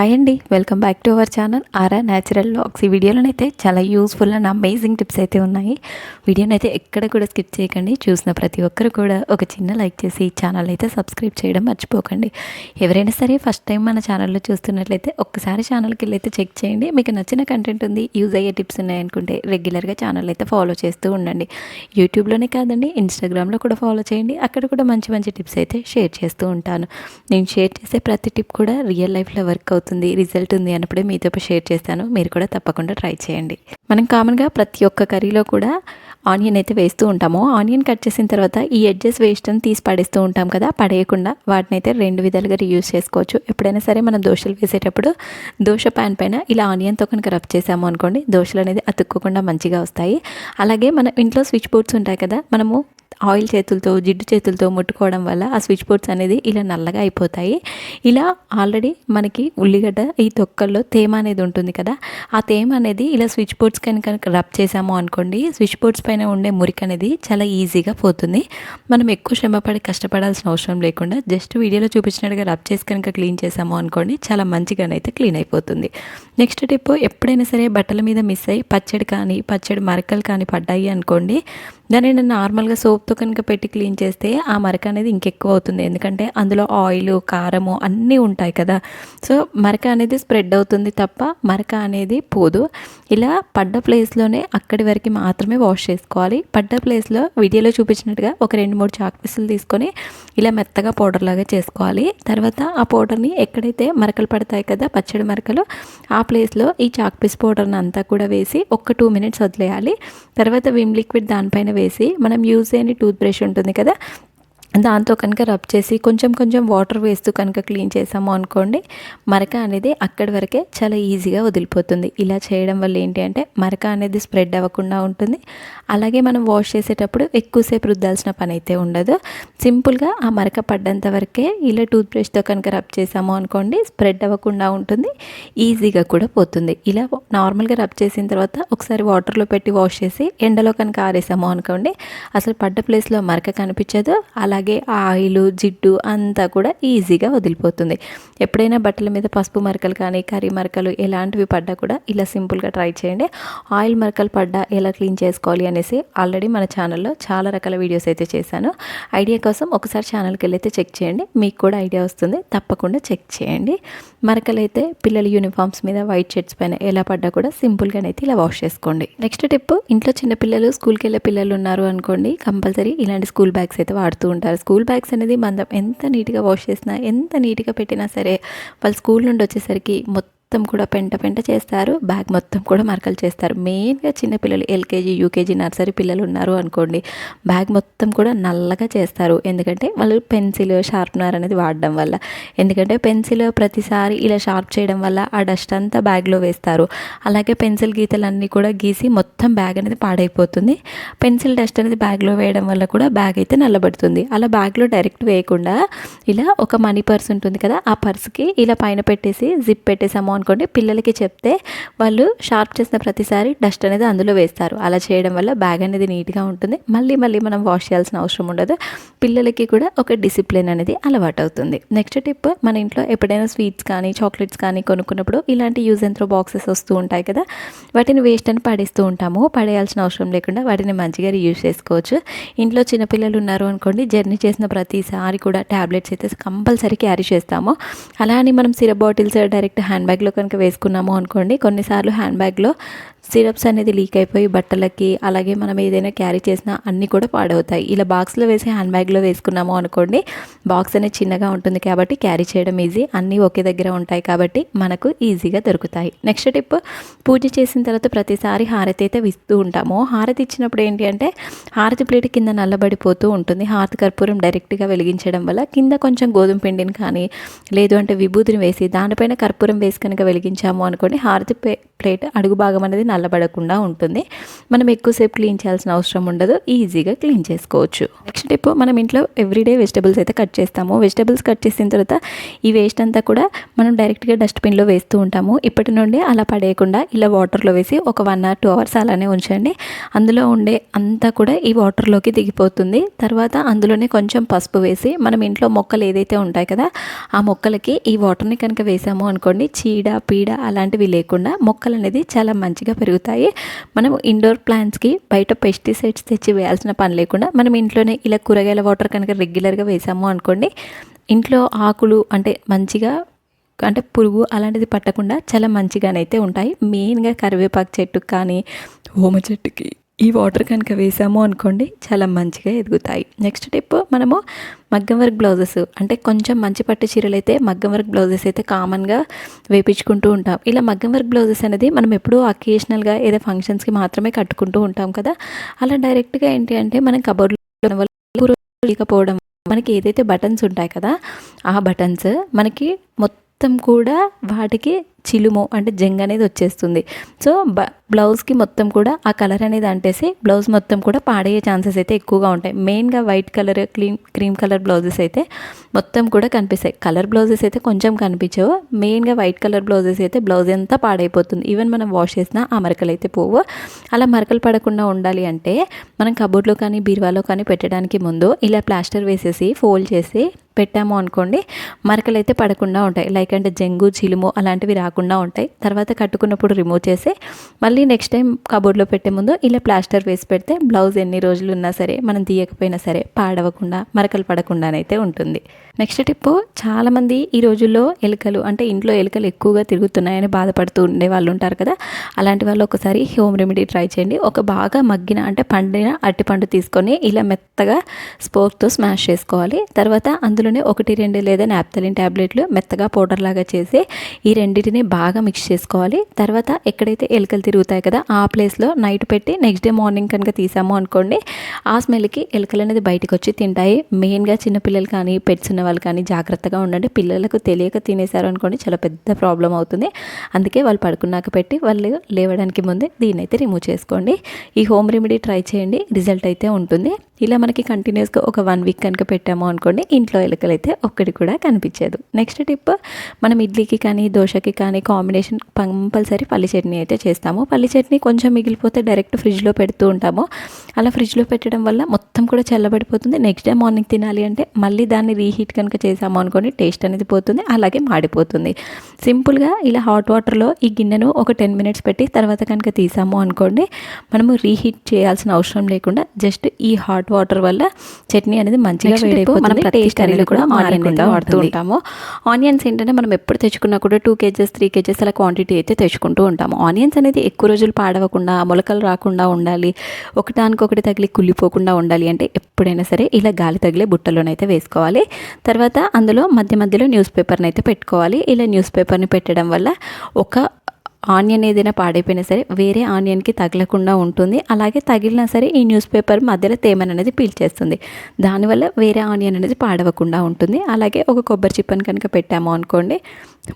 Hi అండి, welcome back to our channel RR natural vlogs. ఈ వీడియోలోనైతే చాలా యూస్ఫుల్ అండ్ అమేజింగ్ టిప్స్ అయితే ఉన్నాయి. వీడియోని అయితే ఎక్కడ కూడా స్కిప్ చేయకండి. చూసిన ప్రతి ఒక్కరు కూడా ఒక చిన్న లైక్ చేసి ఛానల్ అయితే సబ్స్క్రైబ్ చేయడం మర్చిపోకండి. ఎవరైనా సరే ఫస్ట్ టైం మన ఛానల్లో చూస్తున్నట్లయితే ఒక్కసారి ఛానల్కి వెళ్ళి అయితే చెక్ చేయండి. మీకు నచ్చిన కంటెంట్ ఉంది, యూజ్ అయ్యే టిప్స్ ఉన్నాయనుకుంటే రెగ్యులర్గా ఛానల్ అయితే ఫాలో చేస్తూ ఉండండి. యూట్యూబ్లోనే కాదండి, ఇన్స్టాగ్రామ్లో కూడా ఫాలో చేయండి. అక్కడ కూడా మంచి మంచి టిప్స్ అయితే షేర్ చేస్తూ ఉంటాను. నేను షేర్ చేసే ప్రతి టిప్ కూడా రియల్ లైఫ్లో వర్క్ అవుతుంది, రిజల్ట్ ఉంది అన్నప్పుడే మీతో షేర్ చేస్తాను. మీరు కూడా తప్పకుండా ట్రై చేయండి. మనం కామన్గా ప్రతి ఒక్క కర్రీలో కూడా ఆనియన్ అయితే వేస్తూ ఉంటాము. ఆనియన్ కట్ చేసిన తర్వాత ఈ ఎడ్జెస్ వేస్ట్ అని తీసి పడేస్తూ ఉంటాం కదా, పడేయకుండా వాటిని అయితే రెండు విధాలుగా రీయూజ్ చేసుకోవచ్చు. ఎప్పుడైనా సరే మనం దోశలు వేసేటప్పుడు దోశ ప్యాన్ పైన ఇలా ఆనియన్తో కనుక రబ్ చేసాము అనుకోండి, దోశలు అనేది అతుక్కోకుండా మంచిగా వస్తాయి. అలాగే మన ఇంట్లో స్విచ్ బోర్డ్స్ ఉంటాయి కదా, మనము ఆయిల్ చేతులతో జిడ్డు చేతులతో ముట్టుకోవడం వల్ల ఆ స్విచ్ బోర్డ్స్ అనేది ఇలా నల్లగా అయిపోతాయి. ఇలా ఆల్రెడీ మనకి ఉల్లిగడ్డ ఈ తొక్కల్లో తేమ అనేది ఉంటుంది కదా, ఆ తేమ అనేది ఇలా స్విచ్ బోర్డ్స్ కనుక రబ్ చేసాము అనుకోండి, స్విచ్ బోర్డ్స్ పైన ఉండే మురికి అనేది చాలా ఈజీగా పోతుంది. మనం ఎక్కువ శ్రమపడి కష్టపడాల్సిన అవసరం లేకుండా జస్ట్ వీడియోలో చూపించినట్టుగా రబ్ చేసి కనుక క్లీన్ చేసాము అనుకోండి, చాలా మంచిగానైతే క్లీన్ అయిపోతుంది. నెక్స్ట్ టిప్, ఎప్పుడైనా సరే బట్టల మీద మిస్ అయ్యి పచ్చడి మరకలు కానీ పడ్డాయి అనుకోండి, దాన్ని నేను నార్మల్గా సోప్తో కనుక పెట్టి క్లీన్ చేస్తే ఆ మరక అనేది ఇంకెక్కువ అవుతుంది. ఎందుకంటే అందులో ఆయిల్, కారము అన్నీ ఉంటాయి కదా, సో మరక అనేది స్ప్రెడ్ అవుతుంది తప్ప మరక అనేది పోదు. ఇలా పడ్డ ప్లేస్లోనే అక్కడి వరకు మాత్రమే వాష్ చేసుకోవాలి. పడ్డ ప్లేస్లో వీడియోలో చూపించినట్టుగా ఒక 2-3 చాక్ పీసులు తీసుకొని ఇలా మెత్తగా పౌడర్ లాగా చేసుకోవాలి. తర్వాత ఆ పౌడర్ని ఎక్కడైతే మరకలు పడతాయి కదా, పచ్చడి మరకలు, ఆ ప్లేస్లో ఈ చాక్ పీస్ పౌడర్ని అంతా కూడా వేసి ఒక 2 మినిట్స్ వదిలేయాలి. తర్వాత విమ్ లిక్విడ్ దానిపైన వేసి మనం యూజ్ చేయని టూత్ బ్రష్ ఉంటుంది కదా, దాంతో కనుక రబ్ చేసి కొంచెం కొంచెం వాటర్ వేస్తూ కనుక క్లీన్ చేసాము అనుకోండి, మరక అనేది అక్కడి వరకే చాలా ఈజీగా వదిలిపోతుంది. ఇలా చేయడం వల్ల ఏంటి అంటే మరక అనేది స్ప్రెడ్ అవ్వకుండా ఉంటుంది. అలాగే మనం వాష్ చేసేటప్పుడు ఎక్కువసేపు రుద్దాల్సిన పని అయితే ఉండదు. సింపుల్గా ఆ మరక పడ్డంత వరకే ఇలా టూత్ బ్రష్తో కనుక రబ్ చేసాము అనుకోండి, స్ప్రెడ్ అవ్వకుండా ఉంటుంది, ఈజీగా కూడా పోతుంది. ఇలా నార్మల్గా రబ్ చేసిన తర్వాత ఒకసారి వాటర్లో పెట్టి వాష్ చేసి ఎండలో కనుక ఆరేసాము అనుకోండి, అసలు పడ్డ ప్లేస్లో మరక కనిపించదు. అలాగే ఆయిల్, జిడ్డు అంతా కూడా ఈజీగా వదిలిపోతుంది. ఎప్పుడైనా బట్టల మీద పసుపు మరకలు కానీ కర్రీ మరకలు ఎలాంటివి పడ్డా కూడా ఇలా సింపుల్గా ట్రై చేయండి. ఆయిల్ మరకలు పడ్డా ఎలా క్లీన్ చేసుకోవాలి అనేసి ఆల్రెడీ మన ఛానల్లో చాలా రకాల వీడియోస్ అయితే చేశాను. ఐడియా కోసం ఒకసారి ఛానల్కి వెళ్ళి అయితే చెక్ చేయండి, మీకు కూడా ఐడియా వస్తుంది. తప్పకుండా చెక్ చేయండి. మరకలు అయితే పిల్లల యూనిఫామ్స్ మీద, వైట్ షర్ట్స్ పైన ఎలా పడ్డా కూడా సింపుల్గానైతే ఇలా వాష్ చేసుకోండి. నెక్స్ట్ టిప్, ఇంట్లో చిన్నపిల్లలు, స్కూల్కి వెళ్ళే పిల్లలు ఉన్నారు అనుకోండి, కంపల్సరీ ఇలాంటి స్కూల్ బ్యాగ్స్ అయితే వాడుతూ ఉంటారు. స్కూల్ బ్యాగ్స్ అనేది మనం ఎంత నీట్గా వాష్ చేసినా, ఎంత నీట్గా పెట్టినా సరే, వాళ్ళు స్కూల్ నుండి వచ్చేసరికి మొత్తం కూడా పెంట చేస్తారు, బ్యాగ్ మొత్తం కూడా మరకలు చేస్తారు. మెయిన్గా చిన్నపిల్లలు ఎల్కేజీ, యూకేజీ, నర్సరీ పిల్లలు ఉన్నారు అనుకోండి, బ్యాగ్ మొత్తం కూడా నల్లగా చేస్తారు. ఎందుకంటే వాళ్ళు పెన్సిల్, షార్ప్నర్ అనేది వాడడం వల్ల. ఎందుకంటే పెన్సిల్ ప్రతిసారి ఇలా షార్ప్ చేయడం వల్ల ఆ డస్ట్ అంతా బ్యాగ్లో వేస్తారు. అలాగే పెన్సిల్ గీతలన్నీ కూడా గీసి మొత్తం బ్యాగ్ అనేది పాడైపోతుంది. పెన్సిల్ డస్ట్ అనేది బ్యాగ్లో వేయడం వల్ల కూడా బ్యాగ్ అయితే నల్లబడుతుంది. అలా బ్యాగ్లో డైరెక్ట్ వేయకుండా ఇలా ఒక మనీ పర్స్ ఉంటుంది కదా, ఆ పర్స్కి ఇలా పైన పెట్టేసి జిప్ పెట్టేసాము అనుకోండి, పిల్లలకి చెప్తే వాళ్ళు షార్ప్ చేసిన ప్రతిసారి డస్ట్ అనేది అందులో వేస్తారు. అలా చేయడం వల్ల బ్యాగ్ అనేది నీట్గా ఉంటుంది. మళ్ళీ మనం వాష్ చేయాల్సిన అవసరం ఉండదు. పిల్లలకి కూడా ఒక డిసిప్లిన్ అనేది అలవాటు అవుతుంది. నెక్స్ట్ టిప్, మన ఇంట్లో ఎప్పుడైనా స్వీట్స్ కానీ చాక్లెట్స్ కానీ కొనుక్కున్నప్పుడు ఇలాంటి యూజ్ అండ్ త్రో బాక్సెస్ వస్తూ ఉంటాయి కదా, వాటిని వేస్ట్ అని పడేస్తూ ఉంటాము. పడేయాల్సిన అవసరం లేకుండా వాటిని మంచిగా రీయూజ్ చేసుకోవచ్చు. ఇంట్లో చిన్నపిల్లలు ఉన్నారు అనుకోండి, జర్నీ చేసిన ప్రతిసారి కూడా ట్యాబ్లెట్స్ అయితే కంపల్సరీ క్యారీ చేస్తాము. అలా అని మనం సిరప్ బాటిల్స్ డైరెక్ట్ హ్యాండ్ బ్యాగ్లో కనుక వేసుకున్నాము అనుకోండి, కొన్నిసార్లు హ్యాండ్ బ్యాగ్లో సిరప్స్ అనేది లీక్ అయిపోయి బట్టలకి, అలాగే మనం ఏదైనా క్యారీ చేసినా అన్నీ కూడా పాడవుతాయి. ఇలా బాక్స్లో వేసి హ్యాండ్ బ్యాగ్లో వేసుకున్నాము అనుకోండి, బాక్స్ అనేది చిన్నగా ఉంటుంది కాబట్టి క్యారీ చేయడం ఈజీ, అన్నీ ఒకే దగ్గర ఉంటాయి కాబట్టి మనకు ఈజీగా దొరుకుతాయి. నెక్స్ట్ టిప్, పూజ చేసిన తర్వాత ప్రతిసారి హారతి అయితే ఇస్తూ ఉంటాము. హారతి ఇచ్చినప్పుడు ఏంటి అంటే హారతి ప్లేట్ కింద నల్లబడిపోతూ ఉంటుంది. హారతి కర్పూరం డైరెక్ట్గా వెలిగించడం వల్ల కింద కొంచెం గోధుమ పిండిని కానీ లేదు అంటే విభూతిని వేసి దానిపైన కర్పూరం వేసి కనుక వెలిగించాము అనుకోండి, హారతి ప్లేట్ అడుగు భాగం అనేది చల్లబడకుండా ఉంటుంది. మనం ఎక్కువసేపు క్లీన్ చేయాల్సిన అవసరం ఉండదు, ఈజీగా క్లీన్ చేసుకోవచ్చు. నెక్స్ట్ టిప్, మనం ఇంట్లో ఎవ్రీడే వెజిటబుల్స్ అయితే కట్ చేస్తాము. వెజిటబుల్స్ కట్ చేసిన తర్వాత ఈ వేస్ట్ అంతా కూడా మనం డైరెక్ట్గా డస్ట్బిన్లో వేస్తూ ఉంటాము. ఇప్పటి నుండి అలా పడేయకుండా ఇలా వాటర్లో వేసి ఒక 1 or 2 hours అలానే ఉంచండి. అందులో ఉండే అంతా కూడా ఈ వాటర్లోకి దిగిపోతుంది. తర్వాత అందులోనే కొంచెం పసుపు వేసి మనం ఇంట్లో మొక్కలు ఏదైతే ఉంటాయి కదా ఆ మొక్కలకి ఈ వాటర్ని కనుక వేసాము అనుకోండి, చీడ పీడ అలాంటివి లేకుండా మొక్కలు అనేది చాలా మంచిగా పెరుగుతాయి. మనం ఇండోర్ ప్లాంట్స్కి బయట పెస్టిసైడ్స్ తెచ్చి వేయాల్సిన పని లేకుండా మనం ఇంట్లోనే ఇలా కూరగాయల వాటర్ కనుక రెగ్యులర్గా వేసాము అనుకోండి, ఇంట్లో ఆకులు అంటే మంచిగా అంటే పురుగు అలాంటిది పట్టకుండా చాలా మంచిగానైతే ఉంటాయి. మెయిన్గా కరివేపాకు చెట్టుకు కానీ ఓమ చెట్టుకి ఈ వాటర్ కనుక వేసాము అనుకోండి చాలా మంచిగా ఎదుగుతాయి. నెక్స్ట్ టిప్, మనము మగ్గం వర్క్ బ్లౌజెస్ అంటే కొంచెం మంచి పట్టు చీరలు అయితే మగ్గం వర్క్ బ్లౌజెస్ అయితే కామన్గా వేపించుకుంటూ ఉంటాం. ఇలా మగ్గం వర్క్ బ్లౌజెస్ అనేది మనం ఎప్పుడూ అకేషనల్గా ఏదో ఫంక్షన్స్కి మాత్రమే కట్టుకుంటూ ఉంటాం కదా. అలా డైరెక్ట్గా ఏంటి అంటే మనం కబోర్డ్లో లేకపోవడం, మనకి ఏదైతే బటన్స్ ఉంటాయి కదా ఆ బటన్స్ మనకి మొత్తం కూడా వాటికి చిలుము అంటే జంగ్ అనేది వచ్చేస్తుంది. సో బ్లౌజ్కి మొత్తం కూడా ఆ కలర్ అనేది అంటేసి బ్లౌజ్ మొత్తం కూడా పాడయ్యే ఛాన్సెస్ అయితే ఎక్కువగా ఉంటాయి. మెయిన్గా white colour cream colour blouses అయితే మొత్తం కూడా కనిపిస్తాయి. కలర్ బ్లౌజెస్ అయితే కొంచెం కనిపించవు. మెయిన్గా వైట్ కలర్ బ్లౌజెస్ అయితే బ్లౌజ్ అంతా పాడైపోతుంది. ఈవెన్ మనం వాష్ చేసినా ఆ మరకలు అయితే పోవు. అలా మరకలు పడకుండా ఉండాలి అంటే మనం కబోర్డ్లో కానీ బీరువాలో కానీ పెట్టడానికి ముందు ఇలా ప్లాస్టర్ వేసేసి ఫోల్డ్ చేసి పెట్టాము అనుకోండి, మరకలు అయితే పడకుండా ఉంటాయి. లైక్ అంటే జంగు చిలుము అలాంటివి రాకుండా ఉంటాయి. తర్వాత కట్టుకున్నప్పుడు రిమూవ్ చేసి మళ్ళీ నెక్స్ట్ టైం కబోర్డ్లో పెట్టే ముందు ఇలా ప్లాస్టర్ వేసి పెడితే బ్లౌజ్ ఎన్ని రోజులు ఉన్నా సరే మనం తీయకపోయినా సరే పాడవకుండా మరకలు పడకుండానైతే ఉంటుంది. నెక్స్ట్ టిప్, చాలామంది ఈ రోజుల్లో ఎలుకలు అంటే ఇంట్లో ఎలుకలు ఎక్కువగా తిరుగుతున్నాయని బాధపడుతూ ఉండే వాళ్ళు ఉంటారు కదా. అలాంటి వాళ్ళు ఒకసారి హోమ్ రెమెడీ ట్రై చేయండి. ఒక బాగా మగ్గిన అంటే పండిన అరటిపండు తీసుకొని ఇలా మెత్తగా స్పోర్క్తో స్మాష్ చేసుకోవాలి. తర్వాత అందులోనే 1-2 లేదా నాప్థలిన్ ట్యాబ్లెట్లు మెత్తగా పౌడర్ లాగా చేసి ఈ రెండింటిని బాగా మిక్స్ చేసుకోవాలి. తర్వాత ఎక్కడైతే ఎలుకలు తిరుగుతాయి కదా ఆ ప్లేస్లో నైట్ పెట్టి నెక్స్ట్ డే మార్నింగ్ కనుక తీసాము అనుకోండి, ఆ స్మెల్కి ఎలుకలు అనేది బయటకు వచ్చి తింటాయి. మెయిన్గా చిన్నపిల్లలు కానీ పెట్స్ ఉన్న వాళ్ళు కానీ జాగ్రత్తగా ఉండండి. పిల్లలకు తెలియక తినేశారు అనుకోండి చాలా పెద్ద ప్రాబ్లం అవుతుంది. అందుకే వాళ్ళు పడుకున్నాక పెట్టి వాళ్ళు లేవడానికి ముందే దీన్ని అయితే రిమూవ్ చేసుకోండి. ఈ హోమ్ రెమెడీ ట్రై చేయండి, రిజల్ట్ అయితే ఉంటుంది. ఇలా మనకి కంటిన్యూస్గా ఒక 1 week కనుక పెట్టాము అనుకోండి, ఇంట్లో ఎలుకలు అయితే ఒక్కటి కూడా కనిపించదు. నెక్స్ట్ టిప్, మనం ఇడ్లీకి కానీ దోశకి కానీ కాంబినేషన్ కంపల్సరీ పల్లి చట్నీ అయితే చేస్తాము. పల్లి చట్నీ కొంచెం మిగిలిపోతే డైరెక్ట్ ఫ్రిడ్జ్లో పెడుతూ ఉంటాము. అలా ఫ్రిడ్జ్లో పెట్టడం వల్ల మొత్తం కూడా చల్లబడిపోతుంది. నెక్స్ట్ డే మార్నింగ్ తినాలి అంటే మళ్ళీ దాన్ని రీహీట్ కనుక చేసాము అనుకోండి టేస్ట్ అనేది పోతుంది, అలాగే మాడిపోతుంది. సింపుల్గా ఇలా హాట్ వాటర్లో ఈ గిన్నెను ఒక 10 minutes పెట్టి తర్వాత కనుక తీసాము అనుకోండి, మనము రీహీట్ చేయాల్సిన అవసరం లేకుండా జస్ట్ ఈ హాట్ వాటర్ వల్ల చట్నీ అనేది మంచిగా వేడైపోతుంది. మనం టేస్ట్ అనేది కూడా మారకుండా వాడుతూ ఉంటాము. ఆనియన్స్ ఏంటంటే మనం ఎప్పుడు తెచ్చుకున్నా కూడా 2 kgs 3 kgs అలా క్వాంటిటీ అయితే తెచ్చుకుంటూ ఉంటాము. ఆనియన్స్ అనేది ఎక్కువ రోజులు పాడవకుండా మొలకలు రాకుండా ఉండాలి, ఒకదానికొకటి తగిలి కుళ్ళిపోకుండా ఉండాలి అంటే ఎప్పుడైనా సరే ఇలా గాలి తగిలే బుట్టలోనైతే వేసుకోవాలి. తర్వాత అందులో మధ్యలో న్యూస్ పేపర్ని అయితే పెట్టుకోవాలి. ఇలా న్యూస్ పేపర్ని పెట్టడం వల్ల ఒక ఆనియన్ ఏదైనా పాడైపోయినా సరే వేరే ఆనియన్కి తగలకుండా ఉంటుంది. అలాగే తగిలినా సరే ఈ న్యూస్ పేపర్ మధ్యలో తేమను అనేది పీల్చేస్తుంది. దానివల్ల వేరే ఆనియన్ అనేది పాడవకుండా ఉంటుంది. అలాగే ఒక కొబ్బరి చిప్పని కనుక పెట్టాము అనుకోండి,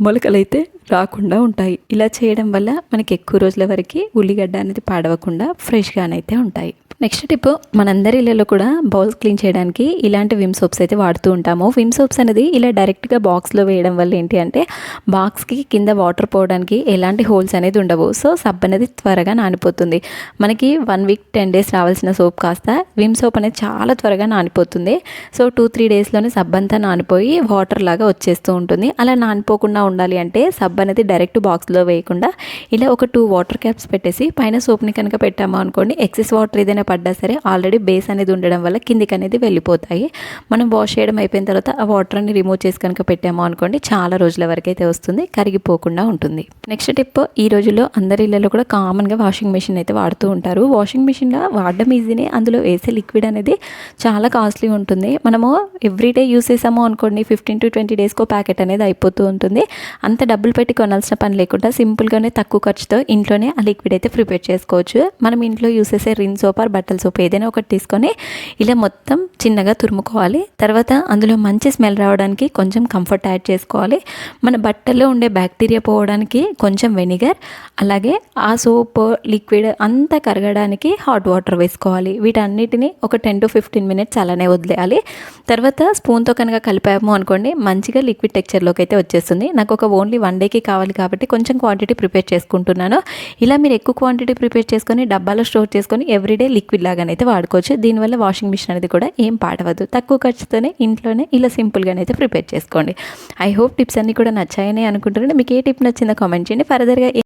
మొలకలు అయితే రాకుండా ఉంటాయి. ఇలా చేయడం వల్ల మనకి ఎక్కువ రోజుల వరకు ఉల్లిగడ్డ అనేది పాడవకుండా ఫ్రెష్గానైతే ఉంటాయి. నెక్స్ట్ టిప్, మనందరి ఇళ్ళలో కూడా బౌల్స్ క్లీన్ చేయడానికి ఇలాంటి విమ్ సోప్స్ అయితే వాడుతూ ఉంటాము. విమ్ సోప్స్ అనేది ఇలా డైరెక్ట్గా బాక్స్లో వేయడం వల్ల ఏంటి అంటే బాక్స్కి కింద వాటర్ పోవడానికి ఎలాంటి హోల్స్ అనేది ఉండవు. సో సబ్బు అనేది త్వరగా నానిపోతుంది. మనకి 1 week 10 days రావాల్సిన సోప్ కాస్త విమ్ సోప్ అనేది చాలా త్వరగా నానిపోతుంది. సో 2-3 daysలోనే సబ్బు అంతా నానిపోయి వాటర్ లాగా వచ్చేస్తూ ఉంటుంది. అలా నానిపోకుండా ఉండాలి అంటే సబ్బు అనేది డైరెక్ట్ బాక్స్లో వేయకుండా ఇలా ఒక 2 water caps పెట్టేసి పైన సోప్ని కనుక పెట్టాము అనుకోండి, ఎక్సెస్ వాటర్ ఏదైనా పడ్డా సరే ఆల్రెడీ బేస్ అనేది ఉండడం వల్ల కిందికి అనేది వెళ్ళిపోతాయి. మనం వాష్ చేయడం అయిపోయిన తర్వాత ఆ వాటర్ని రిమూవ్ చేసి కనుక పెట్టాము అనుకోండి చాలా రోజుల వరకు అయితే వస్తుంది, కరిగిపోకుండా ఉంటుంది. నెక్స్ట్ టిప్, ఈ రోజుల్లో అందరి ఇళ్ళలో కూడా కామన్గా వాషింగ్ మెషిన్ అయితే వాడుతూ ఉంటారు. వాషింగ్ మెషిన్లో వాడడం ఈజీనే, అందులో వేసే లిక్విడ్ అనేది చాలా కాస్ట్లీ ఉంటుంది. మనము ఎవ్రీడే యూస్ చేసాము అనుకోండి 15 to 20 daysకో ప్యాకెట్ అనేది అయిపోతూ ఉంటుంది. అంత డబ్బులు పెట్టి కొనాల్సిన పని లేకుండా సింపుల్గానే తక్కువ ఖర్చుతో ఇంట్లోనే ఆ లిక్విడ్ అయితే ప్రిపేర్ చేసుకోవచ్చు. మనం ఇంట్లో యూస్ చేసే రిన్ సోప్ ఆర్ బట్టల సోప్ ఏదైనా ఒకటి తీసుకొని ఇలా మొత్తం చిన్నగా తురుముకోవాలి. తర్వాత అందులో మంచి స్మెల్ రావడానికి కొంచెం కంఫర్ట్ యాడ్ చేసుకోవాలి. మన బట్టల్లో ఉండే బ్యాక్టీరియా పోవడానికి కొంచెం వెనిగర్, అలాగే ఆ సోప్ లిక్విడ్ అంతా కరగడానికి హాట్ వాటర్ వేసుకోవాలి. వీటన్నిటిని ఒక 10 to 15 మినిట్స్ అలానే వదిలేయాలి. తర్వాత స్పూన్తో కనుక కలిపాము అనుకోండి మంచిగా లిక్విడ్ టెక్స్చర్లోకి అయితే వచ్చేస్తుంది. నాకు ఒక ఓన్లీ 1 డేకి కావాలి కాబట్టి కొంచెం క్వాంటిటీ ప్రిపేర్ చేసుకుంటున్నాను. ఇలా మీరు ఎక్కువ క్వాంటిటీ ప్రిపేర్ చేసుకొని డబ్బాలో స్టోర్ చేసుకొని ఎవ్రీడే లిక్విడ్ లాగానైతే వాడుకోవచ్చు. దీనివల్ల వాషింగ్ మిషన్ అనేది కూడా ఏం పాడవద్దు. తక్కువ ఖర్చుతోనే ఇంట్లోనే ఇలా సింపుల్గానైతే ప్రిపేర్ చేసుకోండి. ఐ హోప్ టిప్స్ అన్నీ కూడా నచ్చాయని అనుకుంటున్నాను. మీకు ఏ టిప్ నచ్చిందో కామెంట్ చేయండి. ఫర్దర్గా